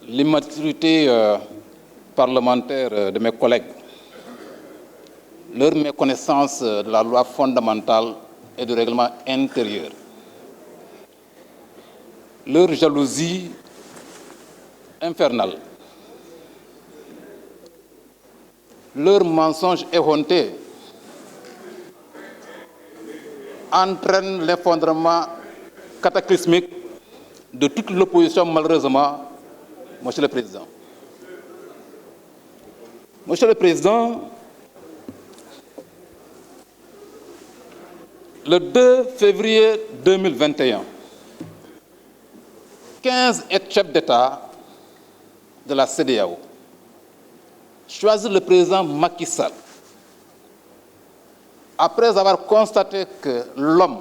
l'immaturité parlementaire de mes collègues, leur méconnaissance de la loi fondamentale et du règlement intérieur, leur jalousie infernale, leur mensonge effronté entraînent l'effondrement cataclysmique de toute l'opposition, malheureusement, Monsieur le Président. Monsieur le Président, le 2 février 2021, 15 chefs d'État de la CEDEAO choisissent le président Macky Sall après avoir constaté que l'homme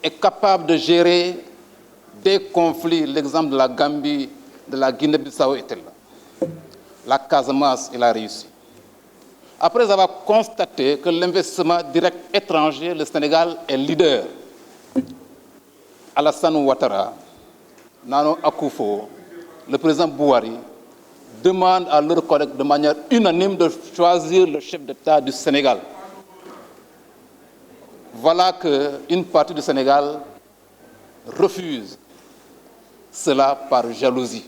est capable de gérer des conflits, l'exemple de la Gambie, de la Guinée-Bissau était là. La Casamance, il a réussi. Après avoir constaté que l'investissement direct étranger, le Sénégal est leader. Alassane Ouattara, Nano Akufo, le président Bouhari demandent à leurs collègues de manière unanime de choisir le chef d'État du Sénégal. Voilà qu'une partie du Sénégal refuse cela par jalousie.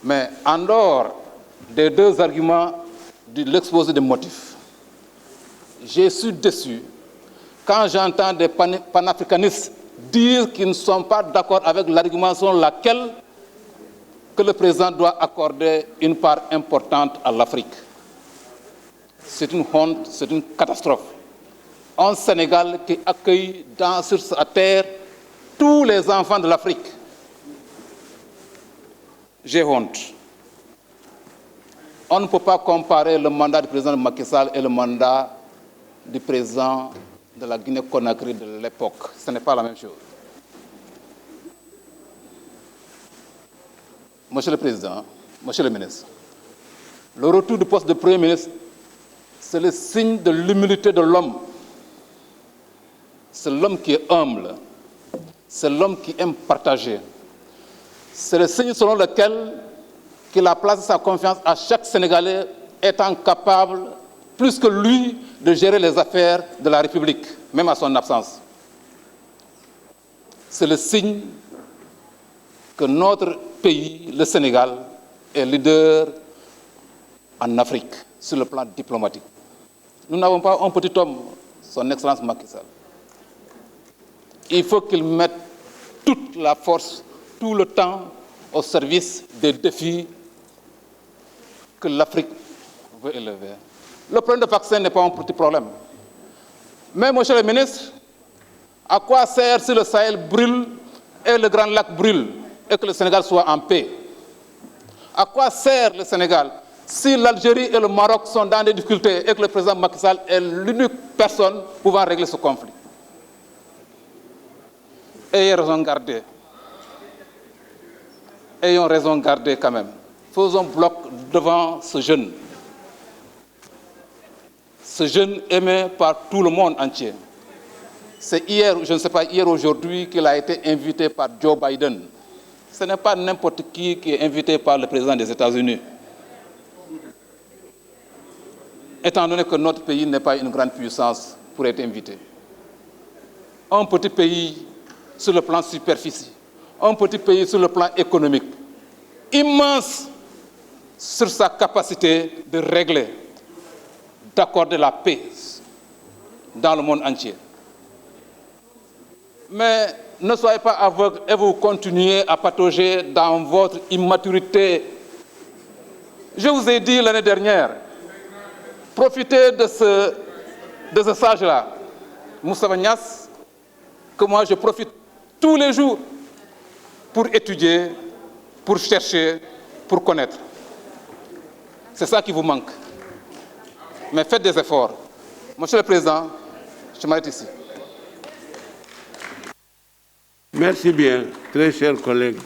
Mais en dehors des deux arguments de l'exposé des motifs, je suis déçu quand j'entends des panafricanistes dire qu'ils ne sont pas d'accord avec l'argument selon laquelle que le président doit accorder une part importante à l'Afrique. C'est une honte, c'est une catastrophe. Un Sénégal qui accueille sur sa terre tous les enfants de l'Afrique. J'ai honte. On ne peut pas comparer le mandat du président Macky Sall et le mandat du président de la Guinée-Conakry de l'époque. Ce n'est pas la même chose. Monsieur le Président, Monsieur le Ministre, le retour du poste de Premier ministre, c'est le signe de l'humilité de l'homme. C'est l'homme qui est humble. C'est l'homme qui aime partager. C'est le signe selon lequel il a placé sa confiance à chaque Sénégalais étant capable, plus que lui, de gérer les affaires de la République, même à son absence. C'est le signe que notre pays, le Sénégal, est leader en Afrique sur le plan diplomatique. Nous n'avons pas un petit homme, son Excellence Macky Sall. Il faut qu'il mette toute la force, tout le temps au service des défis que l'Afrique veut élever. Le problème de vaccin n'est pas un petit problème. Mais, monsieur le ministre, à quoi sert si le Sahel brûle et le Grand Lac brûle et que le Sénégal soit en paix? À quoi sert le Sénégal si l'Algérie et le Maroc sont dans des difficultés et que le président Macky Sall est l'unique personne pouvant régler ce conflit? Ayez raison garder. Ayons raison garder quand même. Faisons bloc devant ce jeune. Ce jeune aimé par tout le monde entier. C'est hier, je ne sais pas, hier aujourd'hui qu'il a été invité par Joe Biden. Ce n'est pas n'importe qui est invité par le président des États-Unis. Étant donné que notre pays n'est pas une grande puissance pour être invité. Un petit pays sur le plan superficie, un petit pays sur le plan économique, immense sur sa capacité de régler, d'accorder la paix dans le monde entier. Mais ne soyez pas aveugles et vous continuez à patauger dans votre immaturité. Je vous ai dit l'année dernière, profitez de ce sage-là, Moussa Niasse, que moi je profite tous les jours pour étudier, pour chercher, pour connaître. C'est ça qui vous manque. Mais faites des efforts. Monsieur le Président, je m'arrête ici. Merci bien, très chers collègues.